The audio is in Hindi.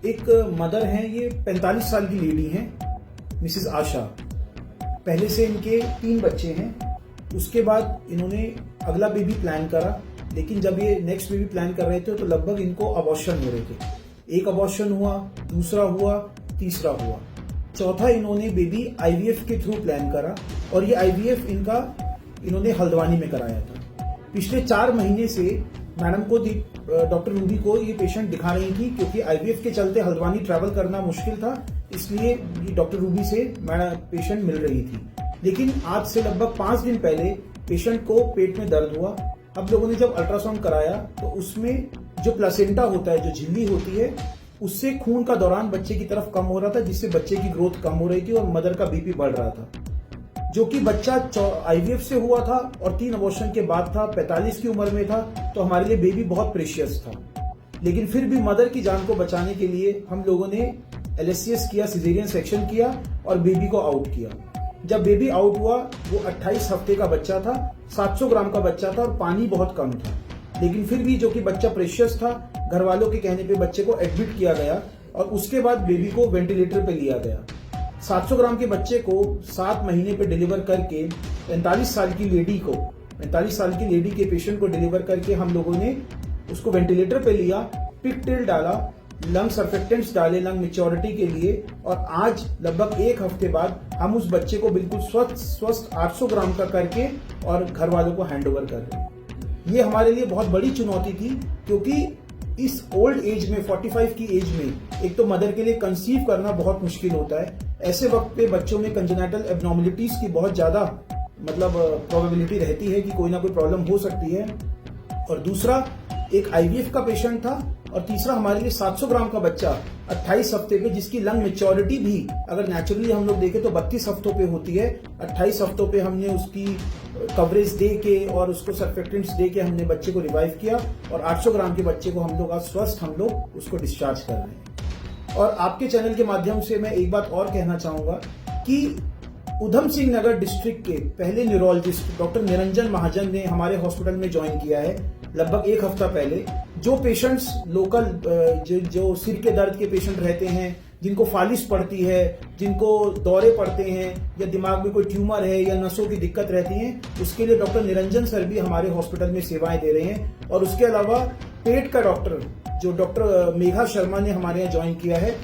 एक मदर हैं, ये 45 साल की लेडी हैं, मिसेस आशा। पहले से इनके 3 बच्चे हैं। उसके बाद इन्होंने अगला बेबी प्लान करा, लेकिन जब ये नेक्स्ट बेबी प्लान कर रहे थे तो लगभग इनको अबॉर्शन हो रहे थे। एक अबॉर्शन हुआ, दूसरा हुआ, तीसरा हुआ, चौथा इन्होंने बेबी आईवीएफ के थ्रू प्लान करा और ये आईवीएफ इन्होंने हल्द्वानी में कराया था। पिछले 4 महीने से मैडम को डॉक्टर रूबी को ये पेशेंट दिखा रही थी, क्योंकि आईवीएफ के चलते हल्द्वानी ट्रैवल करना मुश्किल था, इसलिए डॉक्टर रूबी से पेशेंट मिल रही थी। लेकिन आज से लगभग 5 दिन पहले पेशेंट को पेट में दर्द हुआ। अब लोगों ने जब अल्ट्रासाउंड कराया तो उसमें जो प्लासेंटा होता है, जो झिल्ली होती है, उससे खून का दौरान बच्चे की तरफ कम हो रहा था, जिससे बच्चे की ग्रोथ कम हो रही थी और मदर का बीपी बढ़ रहा था। जो कि बच्चा आईवीएफ से हुआ था और 3 अबॉर्शन के बाद था, 45 की उम्र में था, तो हमारे लिए बेबी बहुत प्रेशियस था। लेकिन फिर भी मदर की जान को बचाने के लिए हम लोगों ने एलएससीएस किया, सिजेरियन सेक्शन किया और बेबी को आउट किया। जब बेबी आउट हुआ, वो 28 हफ्ते का बच्चा था, 700 ग्राम का बच्चा था और पानी बहुत कम था। लेकिन फिर भी जो कि बच्चा प्रेशियस था, घर वालों के कहने पे बच्चे को एडमिट किया गया और उसके बाद बेबी को वेंटिलेटर पे लिया गया। 700 ग्राम के बच्चे को 7 महीने पे डिलीवर करके 45 साल की लेडी के पेशेंट को डिलीवर करके हम लोगों ने उसको वेंटिलेटर पे लिया, पिग डाला, लंग सर्फेक्टेंट्स डाले लंग मैच्योरिटी के लिए, और आज लगभग 1 हफ्ते बाद हम उस बच्चे को बिल्कुल स्वस्थ 800 ग्राम का करके और घर वालों को हैंड ओवर कर रहे हैं। ये हमारे लिए बहुत बड़ी चुनौती थी, क्योंकि इस ओल्ड एज में, 45 की एज में, एक तो मदर के लिए कंसीव करना बहुत मुश्किल होता है। ऐसे वक्त पे बच्चों में कंजेनिटल एब्नॉर्मलिटीज की बहुत ज्यादा प्रोबेबिलिटी रहती है कि कोई ना कोई प्रॉब्लम हो सकती है। और दूसरा, एक आईवीएफ का पेशेंट था, और तीसरा हमारे लिए 700 ग्राम का बच्चा 28 हफ्ते पे, जिसकी लंग मैच्योरिटी भी अगर नेचुरली हम लोग देखें तो 32 हफ्तों पे होती है। 28 हफ्तों पे हमने उसकी कवरेज दे के और उसको सर्फेक्टेंट्स दे के हमने बच्चे को रिवाइव किया, और 800 ग्राम के बच्चे को हम लोग आज स्वस्थ उसको डिस्चार्ज कर रहे हैं। और आपके चैनल के माध्यम से मैं एक बात और कहना चाहूंगा कि उधम सिंह नगर डिस्ट्रिक्ट के पहले न्यूरोलॉजिस्ट डॉक्टर निरंजन महाजन ने हमारे हॉस्पिटल में ज्वाइन किया है लगभग 1 हफ्ता पहले। जो पेशेंट्स लोकल जो सिर के दर्द के पेशेंट रहते हैं, जिनको फालिश पड़ती है, जिनको दौरे पड़ते हैं, या दिमाग में कोई ट्यूमर है या नसों की दिक्कत रहती है, उसके लिए डॉक्टर निरंजन सर भी हमारे हॉस्पिटल में सेवाएं दे रहे हैं। और उसके अलावा पेट का डॉक्टर जो डॉक्टर मेघा शर्मा ने हमारे यहाँ ज्वाइन किया है।